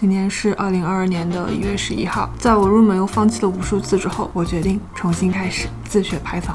今天是2022年1月11号，在我入门又放弃了无数次之后，我决定重新开始自学 Python。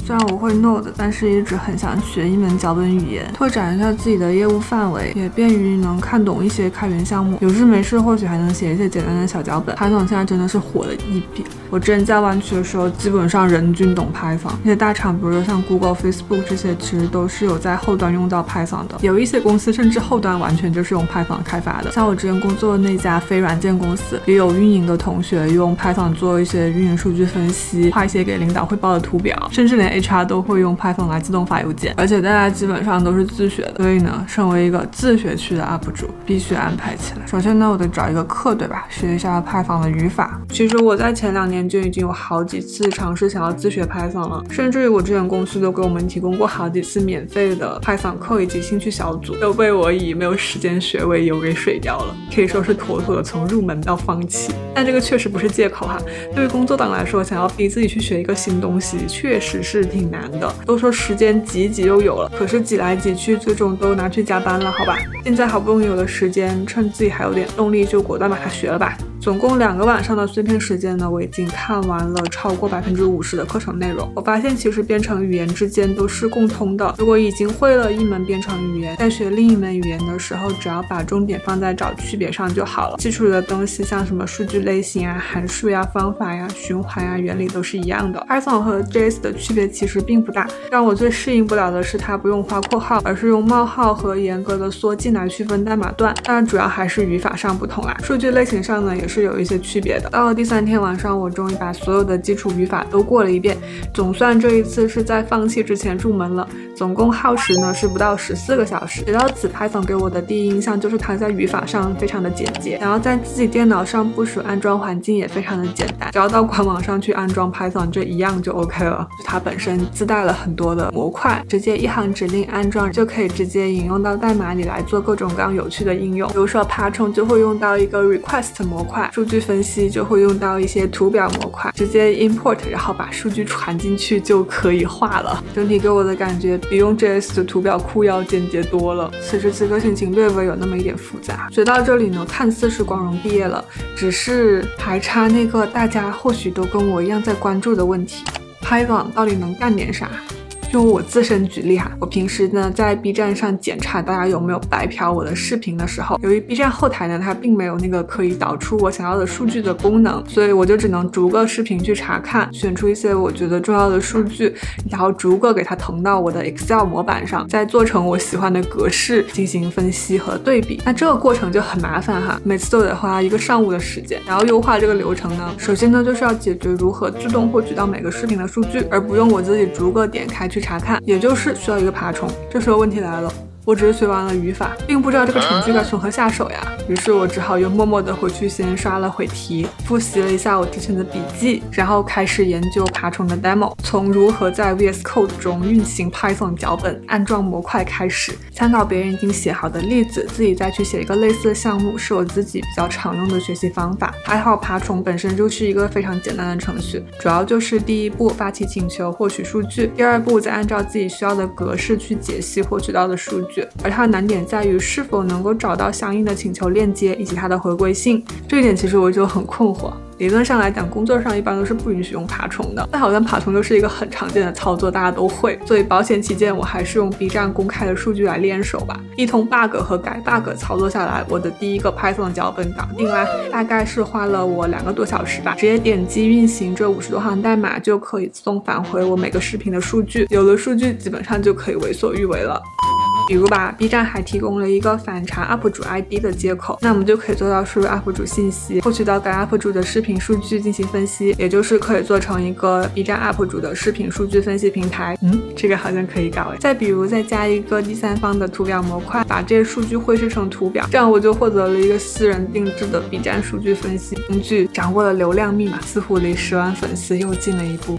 虽然我会 Node， 但是一直很想学一门脚本语言，拓展一下自己的业务范围，也便于能看懂一些开源项目。有事没事或许还能写一些简单的小脚本。Python 现在真的是火的一笔。我之前在湾区的时候，基本上人均懂 Python。那些大厂，比如说像 Google、Facebook 这些，其实都是有在后端用到 Python 的。有一些公司甚至后端完全就是用 Python 开发的。像我之前工作的那家非软件公司，也有运营的同学用 Python 做一些运营数据分析，画一些给领导汇报的图表，甚至连 HR 都会用 Python 来自动发邮件，而且大家基本上都是自学的，所以呢，身为一个自学区的 UP 主，必须安排起来。首先呢，我得找一个课，对吧？学一下 Python 的语法。其实我在前2年就已经有好几次尝试想要自学 Python 了，甚至于我之前公司都给我们提供过好几次免费的 Python 课以及兴趣小组，都被我以没有时间学为由给水掉了，可以说是妥妥的从入门到放弃。但这个确实不是借口哈，对于工作党来说，想要逼自己去学一个新东西，确实是挺难的。都说时间挤一挤就有了，可是挤来挤去，最终都拿去加班了，好吧？现在好不容易有了时间，趁自己还有点动力，就果断把它学了吧。总共2个晚上的碎片时间呢，我已经看完了超过50%的课程内容。我发现其实编程语言之间都是共通的，如果已经会了一门编程语言，在学另一门语言的时候，只要把重点放在找区别上就好了。基础的东西像什么数据类型啊、函数呀、方法呀、循环呀，原理都是一样的。Python 和 JS 的区别其实并不大，让我最适应不了的是它不用花括号，而是用冒号和严格的缩进来区分代码段。当然主要还是语法上不同啦，数据类型上呢也是有一些区别的。到了第3天晚上，我终于把所有的基础语法都过了一遍，总算这一次是在放弃之前入门了。总共耗时呢是不到14个小时。学到此 Python 给我的第一印象就是它在语法上非常的简洁，然后在自己电脑上部署安装环境也非常的简单，只要到官网上去安装 Python 这一样就 OK 了。它本身自带了很多的模块，直接一行指令安装就可以直接引用到代码里来做各种各样有趣的应用。比如说爬虫就会用到一个 request 模块，数据分析就会用到一些图表模块，直接 import 然后把数据传进去就可以画了。整体给我的感觉比用 JS 的图表库要简洁多了。此时此刻心情略微有那么一点复杂。学到这里呢，看似是光荣毕业了，只是还差那个大家或许都跟我一样在关注的问题， Python 到底能干点啥？用我自身举例哈，我平时呢在 B 站上检查大家有没有白嫖我的视频的时候，由于 B 站后台呢它并没有那个可以导出我想要的数据的功能，所以我就只能逐个视频去查看，选出一些我觉得重要的数据，然后逐个给它腾到我的 Excel 模板上，再做成我喜欢的格式进行分析和对比。那这个过程就很麻烦哈，每次都得花1个上午的时间。然后优化这个流程呢，首先呢就是要解决如何自动获取到每个视频的数据，而不用我自己逐个点开去查看，也就是需要一个爬虫。这时候问题来了，我只是学完了语法，并不知道这个程序该从何下手呀。于是我只好又默默地回去先刷了会题，复习了一下我之前的笔记，然后开始研究爬虫的 demo， 从如何在 VS Code 中运行 Python 脚本、安装模块开始，参考别人已经写好的例子，自己再去写一个类似的项目，是我自己比较常用的学习方法。还好爬虫本身就是一个非常简单的程序，主要就是第一步发起请求获取数据，第2步再按照自己需要的格式去解析获取到的数据，而它的难点在于是否能够找到相应的请求链接以及它的回归性。这一点其实我就很困惑，理论上来讲工作上一般都是不允许用爬虫的，但好像爬虫就是一个很常见的操作，大家都会，所以保险起见我还是用 B 站公开的数据来练手吧。一通 bug 和改 bug 操作下来，我的第一个 Python 脚本搞定啦，大概是花了我2个多小时吧，直接点击运行这50多行代码就可以自动返回我每个视频的数据，有了数据基本上就可以为所欲为了。比如吧 B 站还提供了一个反查 UP 主 ID 的接口，那我们就可以做到输入 UP 主信息，获取到该 UP 主的视频数据进行分析，也就是可以做成一个 B 站 UP 主的视频数据分析平台。这个好像可以搞诶。再比如再加一个第3方的图表模块，把这些数据绘制成图表，这样我就获得了一个私人定制的 B 站数据分析工具，掌握了流量密码，似乎离10万粉丝又近了一步。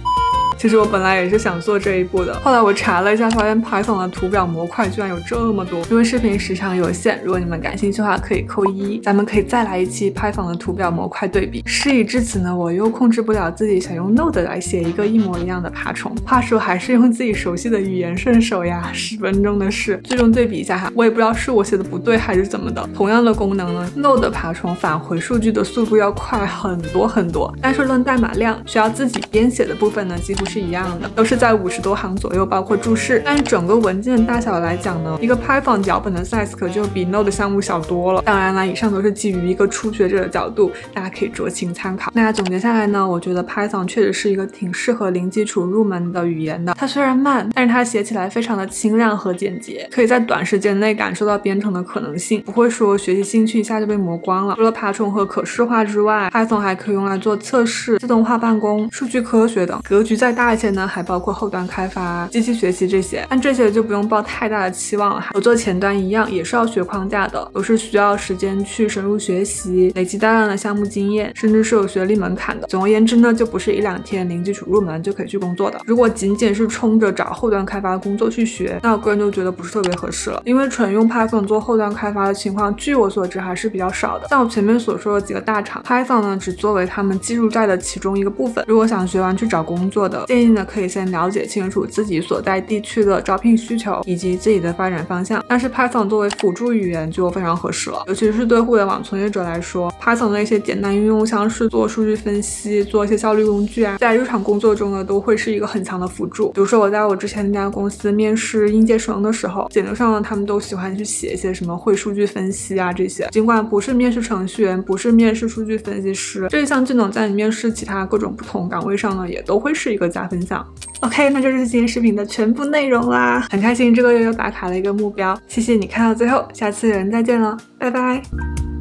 其实我本来也是想做这一步的，后来我查了一下，发现 Python 的图表模块居然有这么多。因为视频时长有限，如果你们感兴趣的话可以扣1，咱们可以再来一期 Python 的图表模块对比。事已至此呢，我又控制不了自己想用 Node 来写一个一模一样的爬虫，话说还是用自己熟悉的语言顺手呀，10分钟的事。最终对比一下哈，我也不知道是我写的不对还是怎么的。同样的功能呢， Node 爬虫返回数据的速度要快很多很多，但是论代码量，需要自己编写的部分呢几乎是一样的，都是在50多行左右，包括注释。但是整个文件的大小来讲呢，一个 Python 脚本的 size 可就比 Node 项目小多了。当然啦，以上都是基于一个初学者的角度，大家可以酌情参考。那总结下来呢，我觉得 Python 确实是一个挺适合零基础入门的语言的。它虽然慢，但是它写起来非常的清亮和简洁，可以在短时间内感受到编程的可能性，不会说学习兴趣一下就被磨光了。除了爬虫和可视化之外， Python 还可以用来做测试、自动化办公、数据科学等。格局再大一些呢，还包括后端开发、机器学习这些，但这些就不用抱太大的期望了哈。和做前端一样，也是要学框架的，都是需要时间去深入学习，累积大量的项目经验，甚至是有学历门槛的。总而言之呢，就不是1-2天零基础入门就可以去工作的。如果仅仅是冲着找后端开发工作去学，那我个人就觉得不是特别合适了，因为纯用 Python 做后端开发的情况，据我所知还是比较少的。像我前面所说的几个大厂 ，Python 呢只作为他们技术债的其中一个部分。如果想学完去找工作的，建议呢可以先了解清楚自己所在地区的招聘需求以及自己的发展方向。但是 Python 作为辅助语言就非常合适了，尤其是对互联网从业者来说 ，Python 的一些简单应用，像是做数据分析、做一些效率工具啊，在日常工作中呢都会是一个很强的辅助。比如说我在我之前那家公司面试应届生的时候，简历上呢他们都喜欢去写一些什么会数据分析啊这些，尽管不是面试程序员，不是面试数据分析师，这一项技能在你面试其他各种不同岗位上呢也都会是一个加分项。OK， 那这就是今天视频的全部内容啦，很开心这个月又打卡了一个目标，谢谢你看到最后，下次有人再见了，拜拜。